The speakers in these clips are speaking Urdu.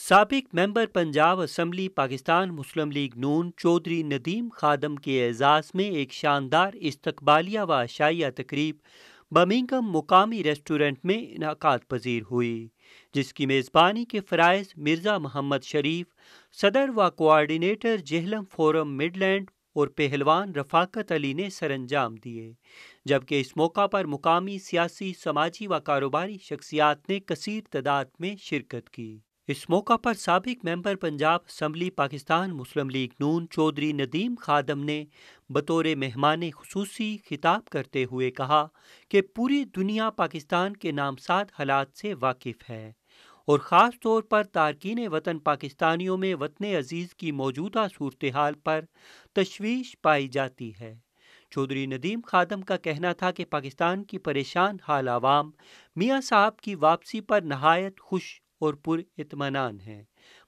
سابق ممبر پنجاب اسمبلی پاکستان مسلم لیگ نون چودھری ندیم خادم کے اعزاز میں ایک شاندار استقبالیہ و عشائیہ تقریب برمنگھم مقامی ریسٹورنٹ میں انعقاد پذیر ہوئی، جس کی میزبانی کے فرائض مرزا محمد شریف، صدر و کوآرڈینیٹر جہلم فورم مڈلینڈ اور پہلوان رفاقت علی نے سر انجام دیے، جبکہ اس موقع پر مقامی سیاسی، سماجی و کاروباری شخصیات نے کثیر تعداد میں شرکت کی۔ اس موقع پر سابق ممبر پنجاب اسمبلی پاکستان مسلم لیگ نون چودھری ندیم خادم نے بطور مہمان خصوصی خطاب کرتے ہوئے کہا کہ پوری دنیا پاکستان کے نامزد حالات سے واقف ہے اور خاص طور پر تارکین وطن پاکستانیوں میں وطن عزیز کی موجودہ صورتحال پر تشویش پائی جاتی ہے۔ چودھری ندیم خادم کا کہنا تھا کہ پاکستان کی پریشان حال عوام میاں صاحب کی واپسی پر نہایت خوش اور پر اطمینان ہیں۔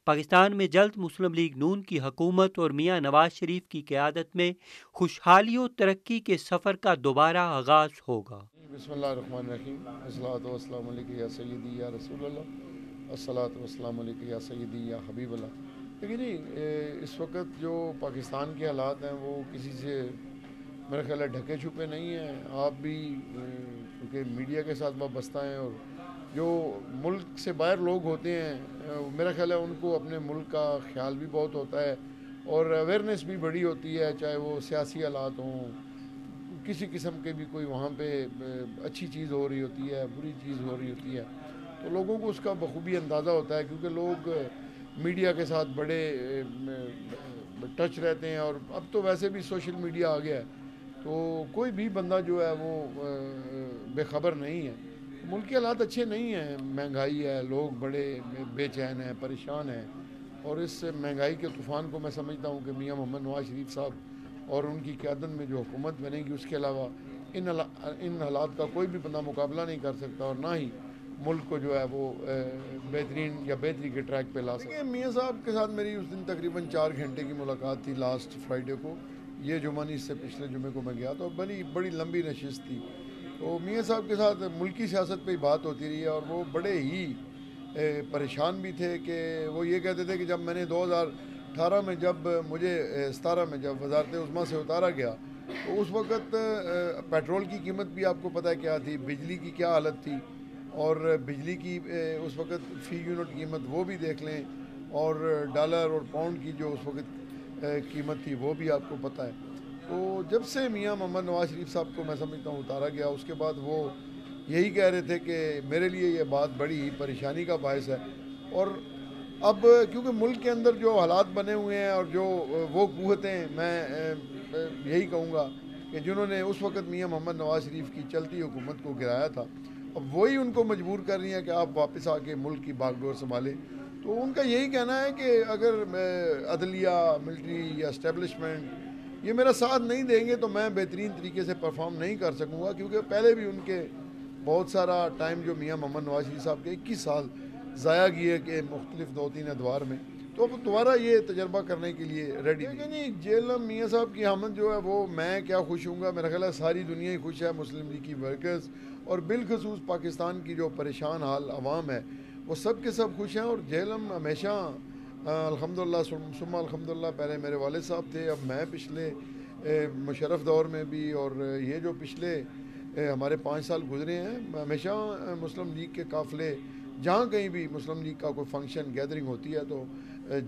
پاکستان میں جلد مسلم لیگ نون کی حکومت اور میاں نواز شریف کی قیادت میں خوشحالی و ترقی کے سفر کا دوبارہ آغاز ہوگا۔ بسم اللہ الرحمن الرحیم، الصلاۃ والسلام علیکہ یا سیدی یا رسول اللہ، الصلاۃ والسلام علیکہ یا سیدی یا حبیب اللہ۔ لیکن اس وقت جو پاکستان کے حالات ہیں وہ کسی سے میرا خیال ہے ڈھکے چھپے نہیں ہیں۔ آپ بھی کیونکہ میڈیا کے ساتھ وابستہ ہیں، اور جو ملک سے باہر لوگ ہوتے ہیں میرا خیال ہے ان کو اپنے ملک کا خیال بھی بہت ہوتا ہے اور اویئرنیس بھی بڑی ہوتی ہے، چاہے وہ سیاسی حالات ہوں، کسی قسم کے بھی کوئی وہاں پہ اچھی چیز ہو رہی ہوتی ہے، بری چیز ہو رہی ہوتی ہے، تو لوگوں کو اس کا بخوبی اندازہ ہوتا ہے، کیونکہ لوگ میڈیا کے ساتھ بڑے ٹچ رہتے ہیں، اور اب تو ویسے بھی سوشل میڈیا آ گیا ہے، تو کوئی بھی بندہ جو ہے وہ بے خبر نہیں ہے۔ ملک کے حالات اچھے نہیں ہیں، مہنگائی ہے، لوگ بڑے بے چین ہیں، پریشان ہیں، اور اس مہنگائی کے طوفان کو میں سمجھتا ہوں کہ میاں محمد نواز شریف صاحب اور ان کی قیادت میں جو حکومت بنے گی اس کے علاوہ ان حالات کا کوئی بھی بندہ مقابلہ نہیں کر سکتا، اور نہ ہی ملک کو جو ہے وہ بہترین یا بہتری کے ٹریک پہ لا سکتا۔ میاں صاحب کے ساتھ میری اس دن تقریباً 4 گھنٹے کی ملاقات تھی، لاسٹ فرائیڈے کو، یہ جمعہ نہیں، اس سے پچھلے جمعے کو میں گیا تو بڑی لمبی نشست تھی، تو میاں صاحب کے ساتھ ملکی سیاست پہ ہی بات ہوتی رہی ہے، اور وہ بڑے ہی پریشان بھی تھے کہ وہ یہ کہتے تھے کہ جب میں نے 2018 میں جب مجھے 17 میں جب وزارت عظمیٰ سے اتارا گیا تو اس وقت پیٹرول کی قیمت بھی آپ کو پتہ ہے کیا تھی، بجلی کی کیا حالت تھی، اور بجلی کی اس وقت فی یونٹ قیمت وہ بھی دیکھ لیں، اور ڈالر اور پاؤنڈ کی جو اس وقت قیمت تھی وہ بھی آپ کو پتہ ہے۔ تو جب سے میاں محمد نواز شریف صاحب کو میں سمجھتا ہوں اتارا گیا، اس کے بعد وہ یہی کہہ رہے تھے کہ میرے لیے یہ بات بڑی ہی پریشانی کا باعث ہے، اور اب کیونکہ ملک کے اندر جو حالات بنے ہوئے ہیں اور جو وہ قوتیں، میں یہی کہوں گا کہ جنہوں نے اس وقت میاں محمد نواز شریف کی چلتی حکومت کو گرایا تھا، اب وہی ان کو مجبور کر رہی ہیں کہ آپ واپس آ کے ملک کی باغ ڈور سنبھالیں۔ تو ان کا یہی کہنا ہے کہ اگر عدلیہ، ملٹری یا اسٹیبلشمنٹ یہ میرا ساتھ نہیں دیں گے تو میں بہترین طریقے سے پرفارم نہیں کر سکوں گا، کیونکہ پہلے بھی ان کے بہت سارا ٹائم جو میاں محمد نواز شریف صاحب کے 21 سال ضائع کیے کہ مختلف 2-3 ادوار میں، تو اب دوبارہ یہ تجربہ کرنے کے لیے ریڈی نہیں۔ جیلم میاں صاحب کی آمد جو ہے وہ میں کیا خوش ہوں گا، میرا خیال ہے ساری دنیا ہی خوش ہے، مسلم لیگ کی ورکرز اور بالخصوص پاکستان کی جو پریشان حال عوام ہے وہ سب کے سب خوش ہیں، اور جیلم ہمیشہ الحمدللہ ثم الحمدللہ، پہلے میرے والد صاحب تھے، اب میں پچھلے مشرف دور میں بھی، اور یہ جو پچھلے ہمارے 5 سال گزرے ہیں، ہمیشہ مسلم لیگ کے قافلے جہاں کہیں بھی مسلم لیگ کا کوئی فنکشن گیدرنگ ہوتی ہے تو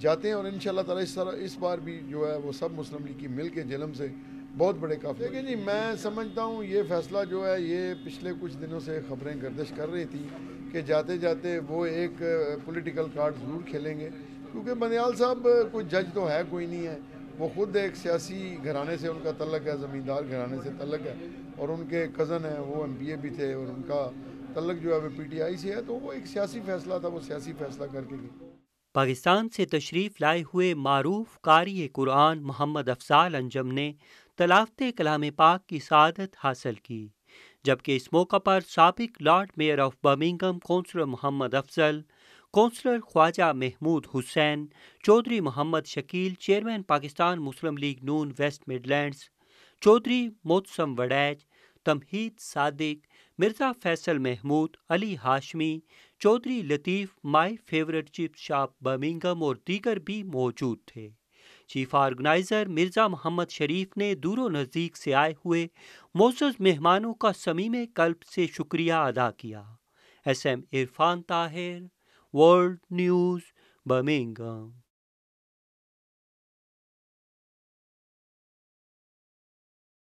جاتے ہیں، اور انشاءاللہ تعالی اس بار بھی جو ہے وہ سب مسلم لیگ کی مل کے جہلم سے بہت بڑے قافلے۔ لیکن جی میں سمجھتا ہوں یہ فیصلہ جو ہے یہ پچھلے کچھ دنوں سے خبریں گردش کر رہی تھی کہ جاتے جاتے وہ ایک پولیٹیکل کارڈ ضرور کھیلیں گے، کیونکہ بندیال صاحب کوئی جج تو ہے کوئی نہیں ہے، وہ خود ایک سیاسی گھرانے سے ان کا تعلق ہے، زمیندار گھرانے سے تعلق ہے، اور ان کے کزن ہیں وہ ایم پی اے بھی تھے، اور ان کا تعلق جو ہے وہ پی ٹی آئی سے ہے، تو وہ ایک سیاسی فیصلہ تھا، وہ سیاسی فیصلہ کر کے گئے۔ پاکستان سے تشریف لائے ہوئے معروف قاری قرآن محمد افضال انجم نے تلاوت کلام پاک کی سعادت حاصل کی، جبکہ اس موقع پر سابق Lord Mayor of Birmingham councillor Muhammad Afzal, councillor Khawaja Mehmood Hussain, Chaudhry Muhammad Shakeel chairman Pakistan Muslim League Noon West Midlands, Chaudhry Mohtasim Warraich, Tamheed Sadiq, Mirza Faisal Mehmood, Ali Hashmi, Chaudhry Latif, my favourite chip shop Birmingham اور دیگر بھی موجود تھے۔ چیف آرگنائزر مرزا محمد شریف نے دور و نزدیک سے آئے ہوئے معزز مہمانوں کا صمیم قلب سے شکریہ ادا کیا۔ SM Irfan Tahir, world news, Birmingham.